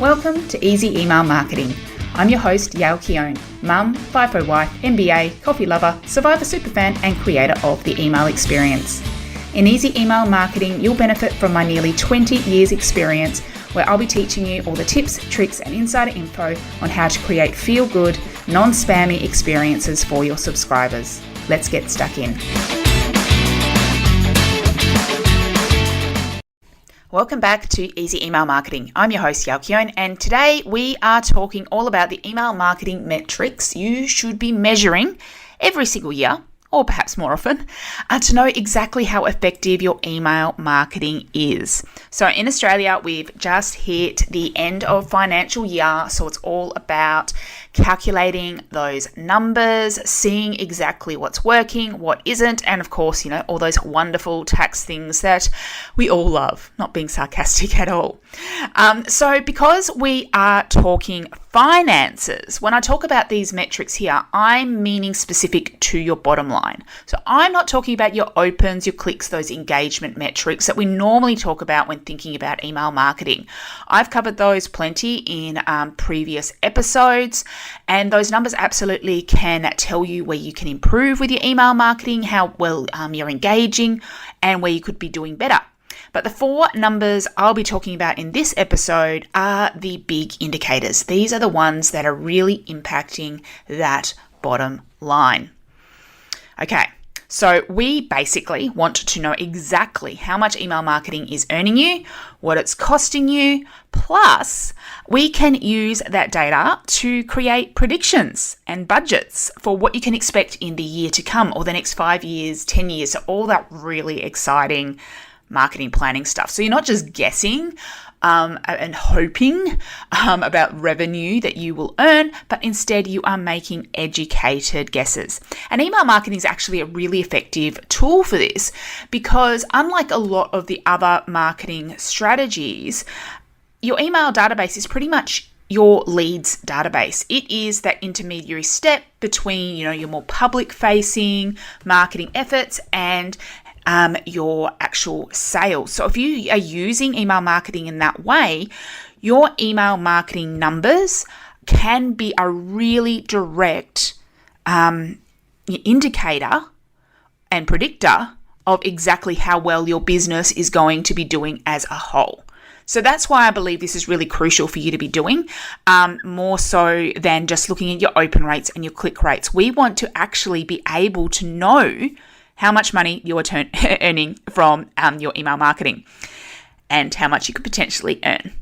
Welcome to Easy Email Marketing. I'm your host, Yael Keown, mum, FIFO wife, MBA, coffee lover, survivor superfan, and creator of the email experience. In Easy Email Marketing, you'll benefit from my nearly 20 years experience, where I'll be teaching you all the tips, tricks, and insider info on how to create feel-good, non-spammy experiences for your subscribers. Let's get stuck in. Welcome back to Easy Email Marketing. I'm your host, Yael Keown, and today we are talking all about the email marketing metrics you should be measuring every single year, or perhaps more often, to know exactly how effective your email marketing is. So in Australia, we've just hit the end of financial year, so it's all about calculating those numbers, seeing exactly what's working, what isn't, and of course, all those wonderful tax things that we all love, not being sarcastic at all. So because we are talking finances, when I talk about these metrics here, I'm meaning specific to your bottom line. So I'm not talking about your opens, your clicks, those engagement metrics that we normally talk about when thinking about email marketing. I've covered those plenty in previous episodes, and those numbers absolutely can tell you where you can improve with your email marketing, how well you're engaging, and where you could be doing better. But the 4 numbers I'll be talking about in this episode are the big indicators. These are the ones that are really impacting that bottom line. Okay, so we basically want to know exactly how much email marketing is earning you, what it's costing you, plus we can use that data to create predictions and budgets for what you can expect in the year to come, or the next 5 years, 10 years, so all that really exciting marketing planning stuff. So you're not just guessing and hoping about revenue that you will earn, but instead you are making educated guesses. And email marketing is actually a really effective tool for this, because unlike a lot of the other marketing strategies, your email database is pretty much your leads database. It is that intermediary step between, your more public facing marketing efforts and your actual sales. So if you are using email marketing in that way, your email marketing numbers can be a really direct indicator and predictor of exactly how well your business is going to be doing as a whole. So that's why I believe this is really crucial for you to be doing, more so than just looking at your open rates and your click rates. We want to actually be able to know how much money you are earning from your email marketing and how much you could potentially earn.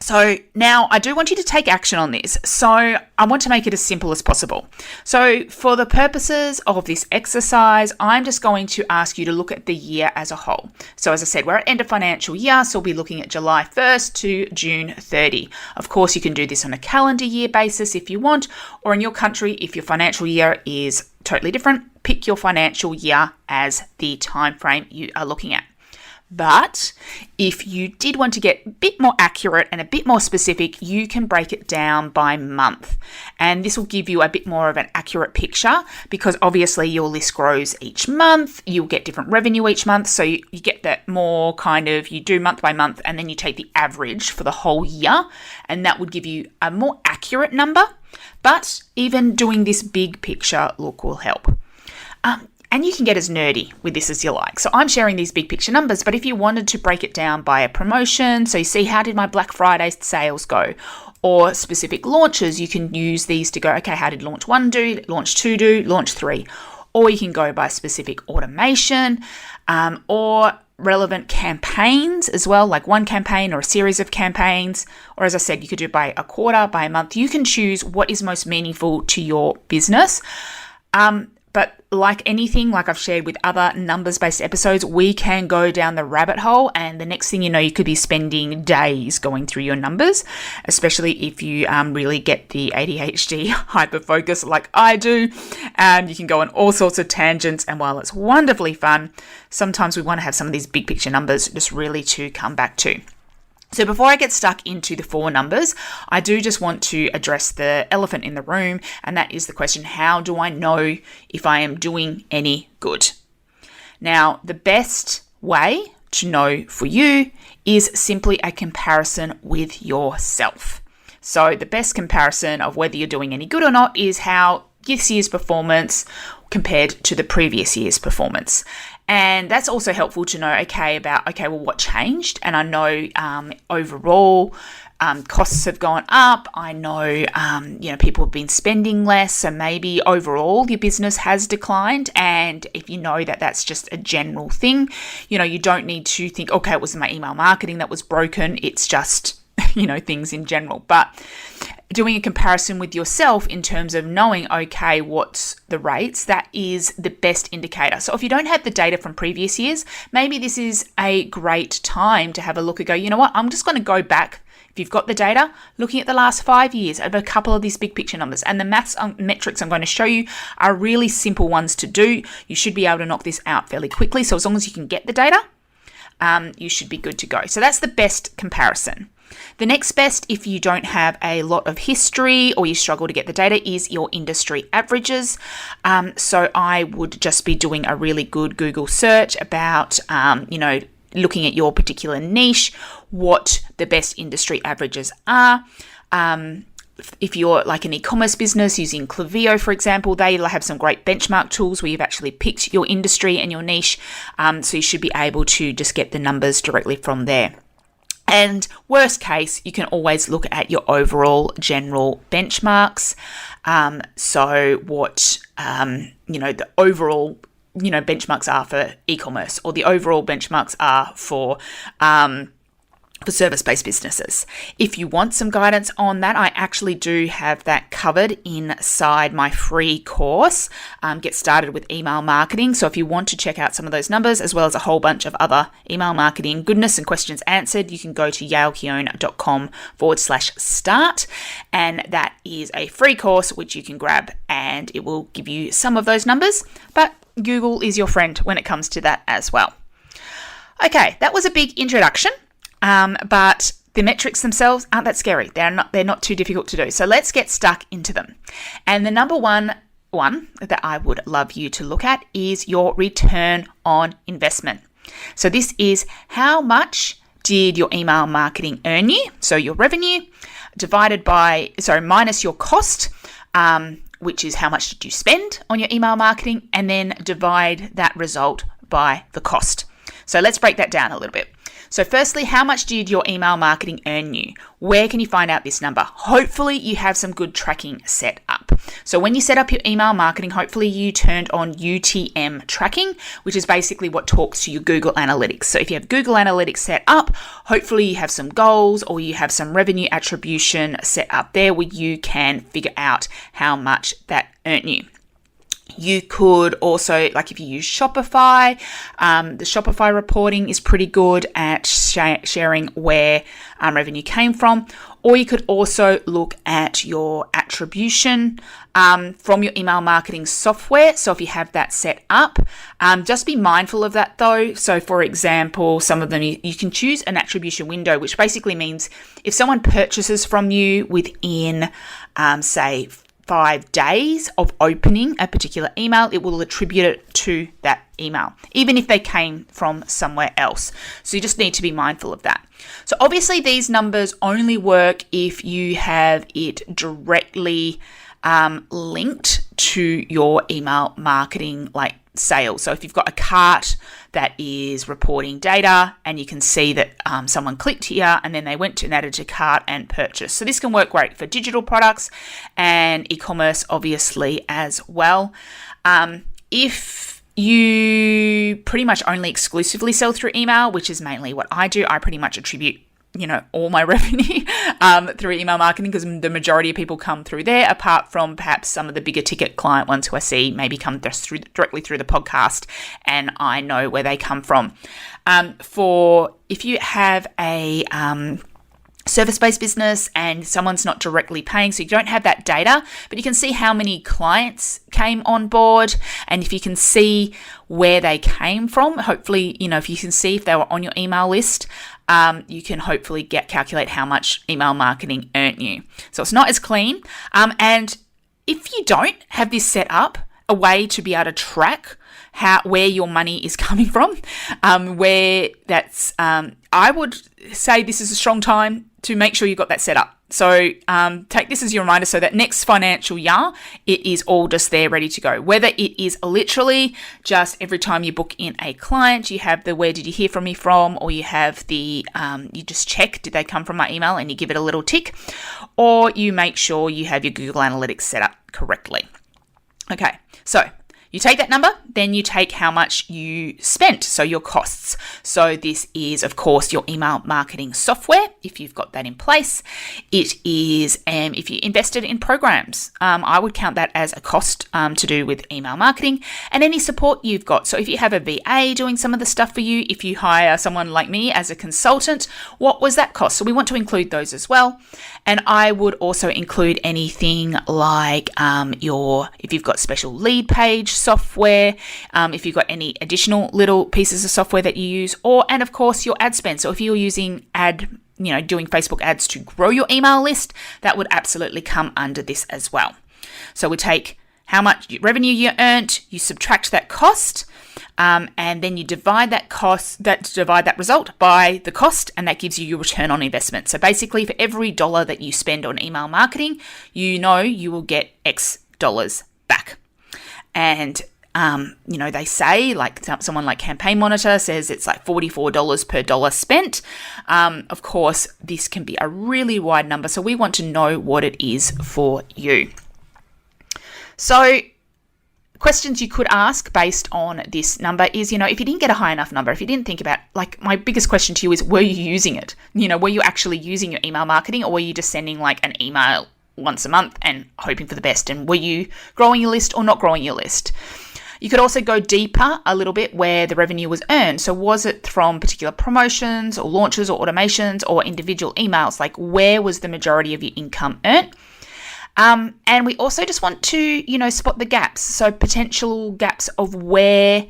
So now I do want you to take action on this. So I want to make it as simple as possible. So for the purposes of this exercise, I'm just going to ask you to look at the year as a whole. So as I said, we're at end of financial year, so we'll be looking at July 1st to June 30. Of course, you can do this on a calendar year basis if you want, or in your country, if your financial year is totally different, pick your financial year as the time frame you are looking at. But if you did want to get a bit more accurate and a bit more specific, you can break it down by month. And this will give you a bit more of an accurate picture, because obviously your list grows each month. You'll get different revenue each month. So you get that more you do month by month, and then you take the average for the whole year. And that would give you a more accurate number. But even doing this big picture look will help. And you can get as nerdy with this as you like. So I'm sharing these big picture numbers, but if you wanted to break it down by a promotion, so you see how did my Black Friday sales go, or specific launches, you can use these to go, okay, how did launch 1 do, launch 2 do, launch 3? Or you can go by specific automation or relevant campaigns as well, like one campaign or a series of campaigns. Or as I said, you could do by a quarter, by a month. You can choose what is most meaningful to your business. But like anything, like I've shared with other numbers-based episodes, we can go down the rabbit hole, and the next thing you know, you could be spending days going through your numbers, especially if you really get the ADHD hyper-focus like I do, and you can go on all sorts of tangents. And while it's wonderfully fun, sometimes we want to have some of these big picture numbers just really to come back to. So before I get stuck into the 4 numbers, I do just want to address the elephant in the room, and that is the question, how do I know if I am doing any good? Now, the best way to know for you is simply a comparison with yourself. So the best comparison of whether you're doing any good or not is how this year's performance compared to the previous year's performance. And that's also helpful to know, well, what changed? And I know overall costs have gone up. I know, people have been spending less. So maybe overall your business has declined. And if you know that that's just a general thing, you don't need to think, okay, it was my email marketing that was broken. It's just, things in general. But doing a comparison with yourself in terms of knowing, okay, what's the rates, that is the best indicator. So if you don't have the data from previous years, maybe this is a great time to have a look and go, you know what, I'm just going to go back. If you've got the data, looking at the last 5 years of a couple of these big picture numbers, and the metrics I'm going to show you are really simple ones to do. You should be able to knock this out fairly quickly. So as long as you can get the data, you should be good to go. So that's the best comparison. The next best, if you don't have a lot of history or you struggle to get the data, is your industry averages. So I would just be doing a really good Google search about, looking at your particular niche, what the best industry averages are. If you're like an e-commerce business using Klaviyo, for example, they have some great benchmark tools where you've actually picked your industry and your niche. So you should be able to just get the numbers directly from there. And worst case, you can always look at your overall general benchmarks. So what, the overall, benchmarks are for e-commerce, or the overall benchmarks are for service-based businesses. If you want some guidance on that, I actually do have that covered inside my free course, Get Started with Email Marketing. So if you want to check out some of those numbers, as well as a whole bunch of other email marketing goodness and questions answered, you can go to yaelkeone.com/start. And that is a free course which you can grab, and it will give you some of those numbers. But Google is your friend when it comes to that as well. Okay, that was a big introduction. But the metrics themselves aren't that scary. They're not too difficult to do. So let's get stuck into them. And the number one that I would love you to look at is your return on investment. So this is how much did your email marketing earn you? So your revenue minus your cost, which is how much did you spend on your email marketing, and then divide that result by the cost. So let's break that down a little bit. So firstly, how much did your email marketing earn you? Where can you find out this number? Hopefully you have some good tracking set up. So when you set up your email marketing, hopefully you turned on UTM tracking, which is basically what talks to your Google Analytics. So if you have Google Analytics set up, hopefully you have some goals or you have some revenue attribution set up there where you can figure out how much that earned you. You could also, like if you use Shopify, the Shopify reporting is pretty good at sharing where revenue came from. Or you could also look at your attribution from your email marketing software. So if you have that set up, just be mindful of that though. So for example, some of them you can choose an attribution window, which basically means if someone purchases from you within, say, 5 days of opening a particular email, it will attribute it to that email, even if they came from somewhere else. So you just need to be mindful of that. So obviously these numbers only work if you have it directly linked to your email marketing sales. So if you've got a cart that is reporting data and you can see that someone clicked here and then they went to and added to cart and purchased. So this can work great for digital products and e-commerce obviously as well. If you pretty much only exclusively sell through email, which is mainly what I do, I pretty much attribute all my revenue through email marketing because the majority of people come through there, apart from perhaps some of the bigger ticket client ones who I see maybe come just directly through the podcast and I know where they come from. If you have a service-based business and someone's not directly paying, so you don't have that data, but you can see how many clients came on board, and if you can see where they came from, hopefully, if you can see if they were on your email list, you can hopefully calculate how much email marketing earned you. So it's not as clean. And if you don't have this set up, a way to be able to track where your money is coming from, I would say this is a strong time to make sure you've got that set up. So take this as your reminder so that next financial year, it is all just there ready to go. Whether it is literally just every time you book in a client, you have the where did you hear from me from, or you have the, you just check, did they come from my email, and you give it a little tick, or you make sure you have your Google Analytics set up correctly. Okay, so you take that number, then you take how much you spent, so your costs. So this is, of course, your email marketing software, if you've got that in place. It is, if you invested in programs, I would count that as a cost to do with email marketing, and any support you've got. So if you have a VA doing some of the stuff for you, if you hire someone like me as a consultant, what was that cost? So we want to include those as well. And I would also include anything like if you've got special lead page software, if you've got any additional little pieces of software that you use, and of course your ad spend. So if you're using doing Facebook ads to grow your email list, that would absolutely come under this as well. So we take how much revenue you earned, you subtract that cost, and then you divide that result by the cost, and that gives you your return on investment. So basically, for every dollar that you spend on email marketing, you will get X dollars back. And they say, like someone like Campaign Monitor says, it's like $44 per dollar spent. Of course, this can be a really wide number, so we want to know what it is for you. So questions you could ask based on this number is, if you didn't get a high enough number, if you didn't think about, like, my biggest question to you is, were you using it? Were you actually using your email marketing, or were you just sending like an email once a month and hoping for the best? And were you growing your list or not growing your list? You could also go deeper a little bit where the revenue was earned. So was it from particular promotions or launches or automations or individual emails? Like, where was the majority of your income earned? And we also just want to, spot the gaps. So potential gaps of where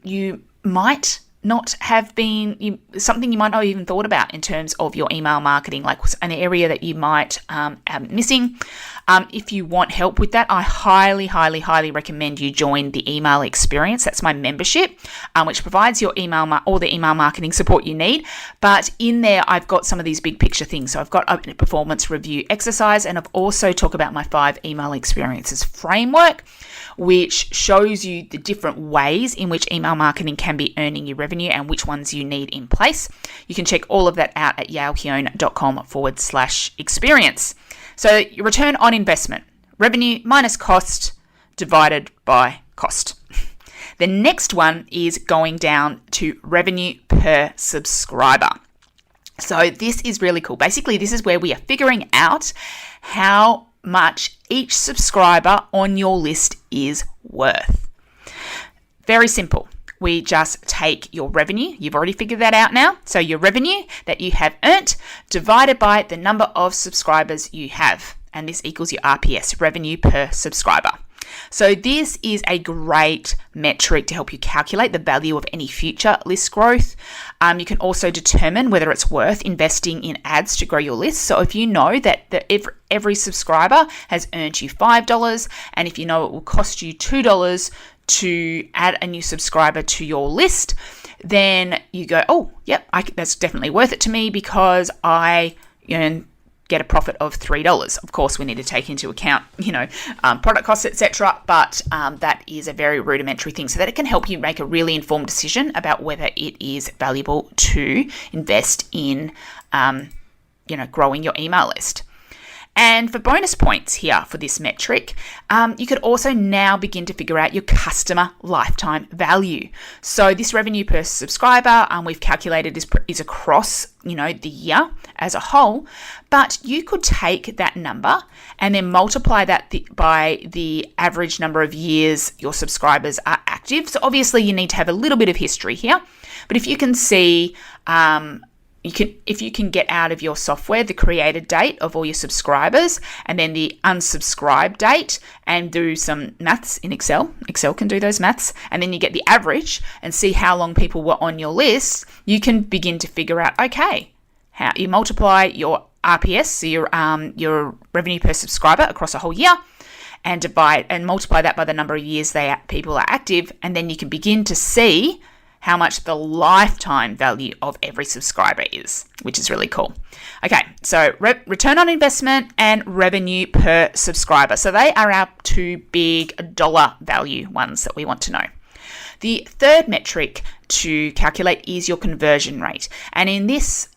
you might not have been, something you might not have even thought about in terms of your email marketing, like an area that you might have missing. If you want help with that, I highly, highly, highly recommend you join the email experience. That's my membership, which provides your all the email marketing support you need. But in there, I've got some of these big picture things. So I've got a performance review exercise, and I've also talked about my 5 email experiences framework, which shows you the different ways in which email marketing can be earning you revenue and which ones you need in place. You can check all of that out at yaelkeone.com/experience. So your return on investment, revenue minus cost divided by cost. The next one is going down to revenue per subscriber. So this is really cool. Basically, this is where we are figuring out how much each subscriber on your list is worth. Very simple. We just take your revenue. You've already figured that out now. So your revenue that you have earned divided by the number of subscribers you have. And this equals your RPS, revenue per subscriber. So this is a great metric to help you calculate the value of any future list growth. You can also determine whether it's worth investing in ads to grow your list. So if you know that every subscriber has earned you $5, and if you know it will cost you $2 to add a new subscriber to your list, then you go, oh, yep, that's definitely worth it to me because I get a profit of $3. Of course, we need to take into account, product costs, etc. But that is a very rudimentary thing, so that it can help you make a really informed decision about whether it is valuable to invest in, growing your email list. And for bonus points here for this metric, you could also now begin to figure out your customer lifetime value. So this revenue per subscriber, we've calculated is across, the year as a whole, but you could take that number and then multiply that by the average number of years your subscribers are active. So obviously you need to have a little bit of history here, but if you can see, if you can get out of your software the created date of all your subscribers and then the unsubscribe date and do some maths in Excel can do those maths, and then you get the average and see how long people were on your list, you can begin to figure out, okay, how you multiply your RPS, so your revenue per subscriber across a whole year, and divide and multiply that by the number of years people are active, and then you can begin to see how much the lifetime value of every subscriber is, which is really cool. Okay, so return on investment and revenue per subscriber. So they are our two big dollar value ones that we want to know. The third metric to calculate is your conversion rate. And in this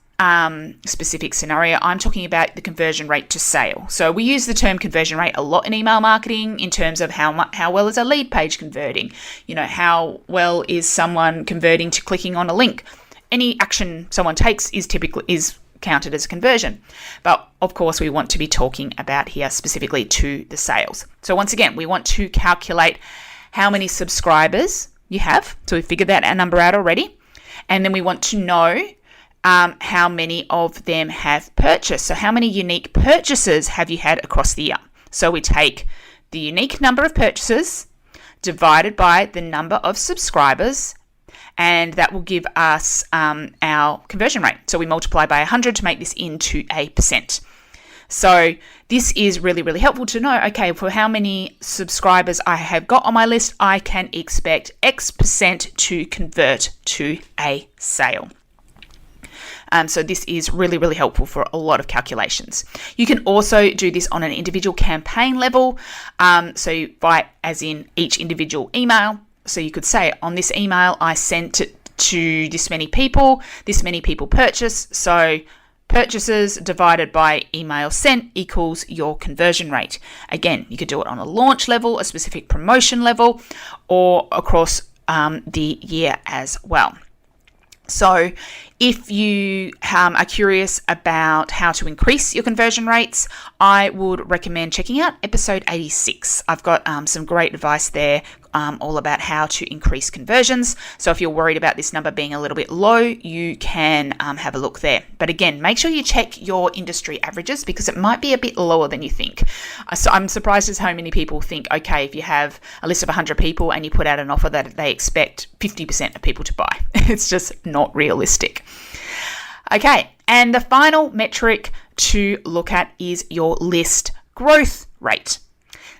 specific scenario, I'm talking about the conversion rate to sale. So we use the term conversion rate a lot in email marketing in terms of how well is a lead page converting, how well is someone converting to clicking on a link. Any action someone takes is counted as a conversion. But of course, we want to be talking about here specifically to the sales. So once again, we want to calculate how many subscribers you have. So we figured that number out already. And then we want to know how many of them have purchased. So how many unique purchases have you had across the year? So we take the unique number of purchases divided by the number of subscribers, and that will give us our conversion rate. So we multiply by 100 to make this into a percent. So this is really, really helpful to know, okay, for how many subscribers I have got on my list, I can expect X percent to convert to a sale. So this is really, really helpful for a lot of calculations. You can also do this on an individual campaign level. So by as in each individual email. So you could say on this email, I sent it to this many people purchase. So purchases divided by email sent equals your conversion rate. Again, you could do it on a launch level, a specific promotion level, or across the year as well. So if you are curious about how to increase your conversion rates, I would recommend checking out episode 86. I've got some great advice there all about how to increase conversions. So if you're worried about this number being a little bit low, you can have a look there. But again, make sure you check your industry averages because it might be a bit lower than you think. So I'm surprised as how many people think, okay, if you have a list of 100 people and you put out an offer that they expect 50% of people to buy. It's just not realistic. Okay, and the final metric to look at is your list growth rate.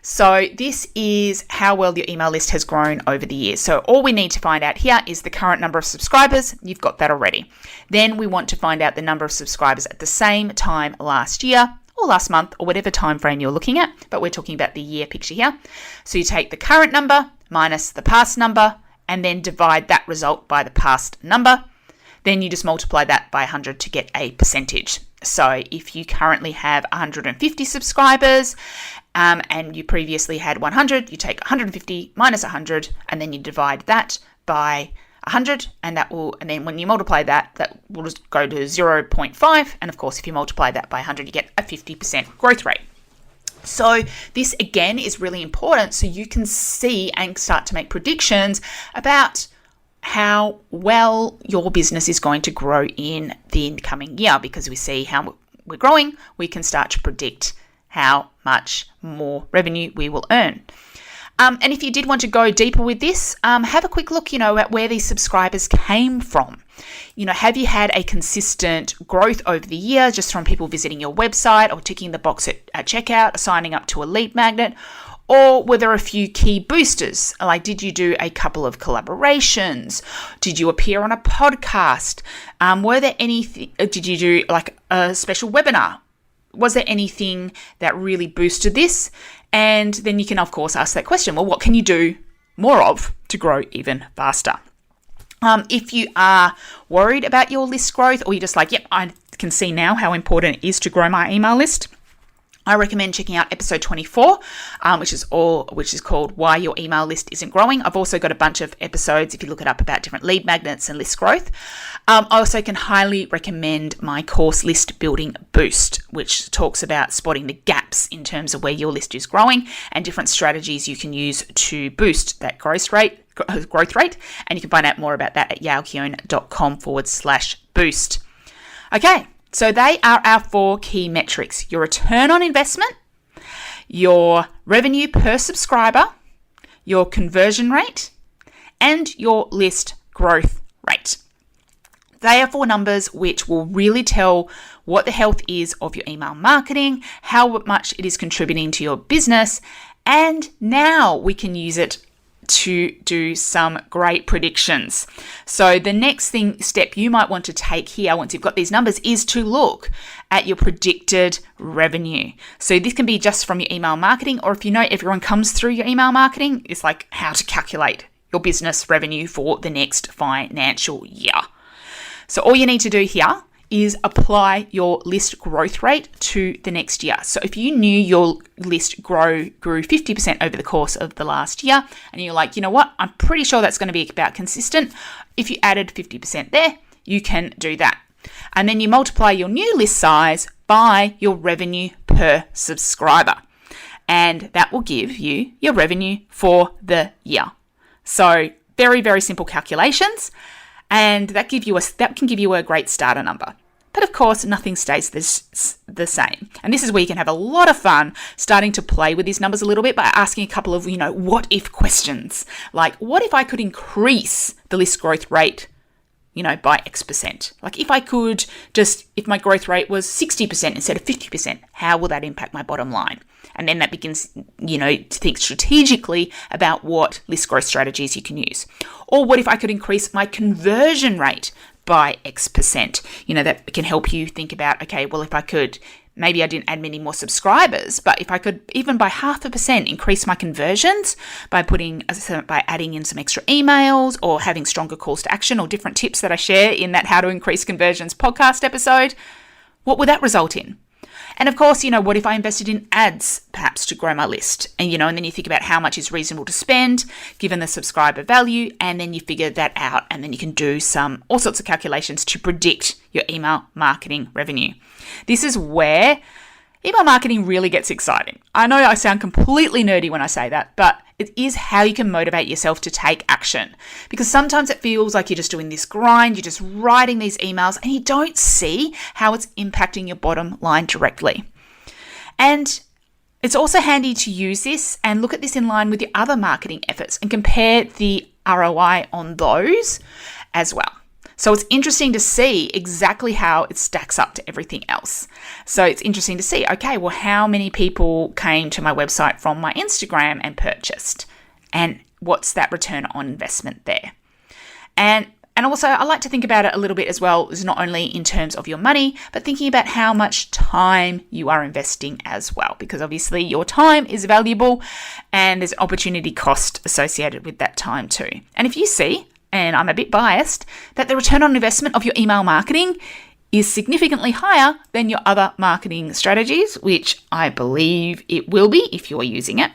So this is how well your email list has grown over the years. So all we need to find out here is the current number of subscribers. You've got that already. Then we want to find out the number of subscribers at the same time last year or last month or whatever time frame you're looking at, but we're talking about the year picture here. So you take the current number minus the past number and then divide that result by the past number. Then you just multiply that by 100 to get a percentage. So if you currently have 150 subscribers and you previously had 100, you take 150 minus 100 and then you divide that by 100 and then when you multiply that will just go to 0.5. And of course, if you multiply that by 100, you get a 50% growth rate. So this again is really important so you can see and start to make predictions about how well your business is going to grow in the coming year, because we see how we're growing, we can start to predict how much more revenue we will earn. And if you did want to go deeper with this, have a quick look, at where these subscribers came from. Have you had a consistent growth over the year just from people visiting your website or ticking the box at checkout, signing up to a lead magnet? Or were there a few key boosters? Like, did you do a couple of collaborations? Did you appear on a podcast? Were there anything? Did you do like a special webinar? Was there anything that really boosted this? And then you can, of course, ask that question. Well, what can you do more of to grow even faster? If you are worried about your list growth, or you're just like, yep, I can see now how important it is to grow my email list, I recommend checking out episode 24, which is called Why Your Email List Isn't Growing. I've also got a bunch of episodes, if you look it up, about different lead magnets and list growth. I also can highly recommend my course List Building Boost, which talks about spotting the gaps in terms of where your list is growing and different strategies you can use to boost that growth rate. And you can find out more about that at yaelkeown.com/boost. Okay. So they are our 4 key metrics: your return on investment, your revenue per subscriber, your conversion rate, and your list growth rate. They are 4 numbers which will really tell what the health is of your email marketing, how much it is contributing to your business, And now we can use it to do some great predictions. So the next step you might want to take here once you've got these numbers is to look at your predicted revenue. So this can be just from your email marketing, or if you know everyone comes through your email marketing, it's like how to calculate your business revenue for the next financial year. So all you need to do here is apply your list growth rate to the next year. So if you knew your list grew 50% over the course of the last year, and you're like, you know what, I'm pretty sure that's going to be about consistent. If you added 50% there, you can do that. And then you multiply your new list size by your revenue per subscriber. And that will give you your revenue for the year. So very, very simple calculations. And that can give you a great starter number. But of course, nothing stays the same. And this is where you can have a lot of fun starting to play with these numbers a little bit by asking a couple of, what if questions. Like, what if I could increase the list growth rate, by X percent? Like if my growth rate was 60% instead of 50%, how will that impact my bottom line? And then that begins, to think strategically about what list growth strategies you can use. Or what if I could increase my conversion rate by X percent? That can help you think about, okay, well, if I could, maybe I didn't add many more subscribers, but if I could even by 0.5% increase my conversions by adding in some extra emails or having stronger calls to action or different tips that I share in that How to Increase Conversions podcast episode, what would that result in? And of course, what if I invested in ads perhaps to grow my list? And, and then you think about how much is reasonable to spend given the subscriber value, and then you figure that out, and then you can do all sorts of calculations to predict your email marketing revenue. This is where email marketing really gets exciting. I know I sound completely nerdy when I say that, but it is how you can motivate yourself to take action. Because sometimes it feels like you're just doing this grind, you're just writing these emails, and you don't see how it's impacting your bottom line directly. And it's also handy to use this and look at this in line with your other marketing efforts and compare the ROI on those as well. So it's interesting to see exactly how it stacks up to everything else. So it's interesting to see, okay, well, how many people came to my website from my Instagram and purchased? And what's that return on investment there? And also I like to think about it a little bit as well, as not only in terms of your money, but thinking about how much time you are investing as well, because obviously your time is valuable and there's opportunity cost associated with that time too. And if you see, and I'm a bit biased, that the return on investment of your email marketing is significantly higher than your other marketing strategies, which I believe it will be if you're using it,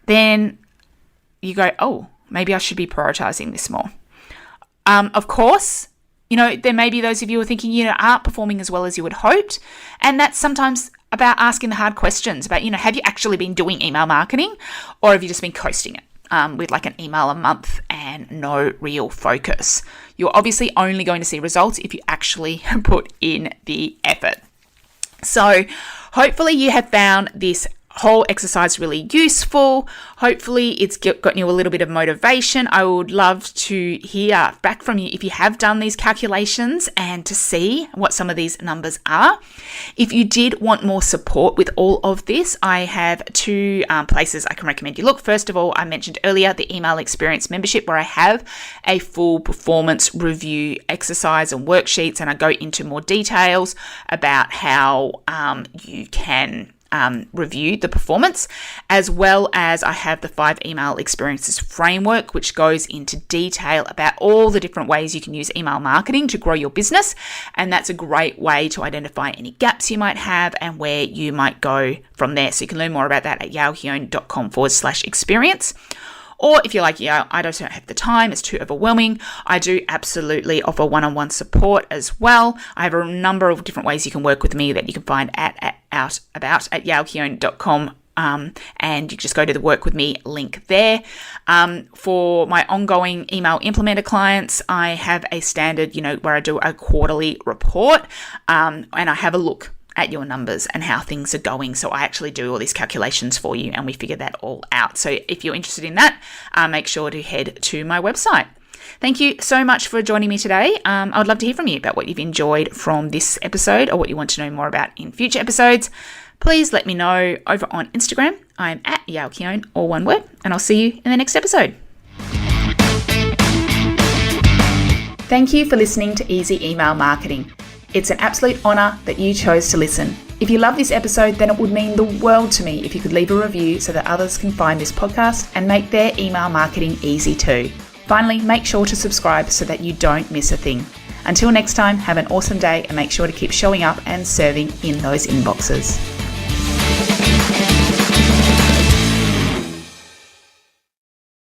then you go, oh, maybe I should be prioritizing this more. Of course, there may be those of you who are thinking, aren't performing as well as you had hoped. And that's sometimes about asking the hard questions about, have you actually been doing email marketing, or have you just been coasting it? With like an email a month and no real focus. You're obviously only going to see results if you actually put in the effort. So hopefully you have found this whole exercise really useful. Hopefully it's gotten you a little bit of motivation. I would love to hear back from you if you have done these calculations and to see what some of these numbers are. If you did want more support with all of this, I have two places I can recommend you look. First of all, I mentioned earlier the Email Experience membership, where I have a full performance review exercise and worksheets, and I go into more details about how you can review the performance, as well as I have the 5 email experiences framework, which goes into detail about all the different ways you can use email marketing to grow your business. And that's a great way to identify any gaps you might have and where you might go from there. So you can learn more about that at yaohyun.com/experience. Or if you're like, I don't have the time, it's too overwhelming, I do absolutely offer one-on-one support as well. I have a number of different ways you can work with me that you can find out about at yaohyun.com. And you just go to the Work With Me link there. For my ongoing email implementer clients, I have a standard, where I do a quarterly report, and I have a look at your numbers and how things are going. So I actually do all these calculations for you and we figure that all out. So if you're interested in that, make sure to head to my website. Thank you so much for joining me today. I would love to hear from you about what you've enjoyed from this episode or what you want to know more about in future episodes. please let me know over on Instagram. I'm at Yalkeone, all one word, and I'll see you in the next episode. Thank you for listening to Easy Email Marketing. It's an absolute honour that you chose to listen. If you love this episode, then it would mean the world to me if you could leave a review so that others can find this podcast and make their email marketing easy too. Finally, make sure to subscribe so that you don't miss a thing. Until next time, have an awesome day and make sure to keep showing up and serving in those inboxes.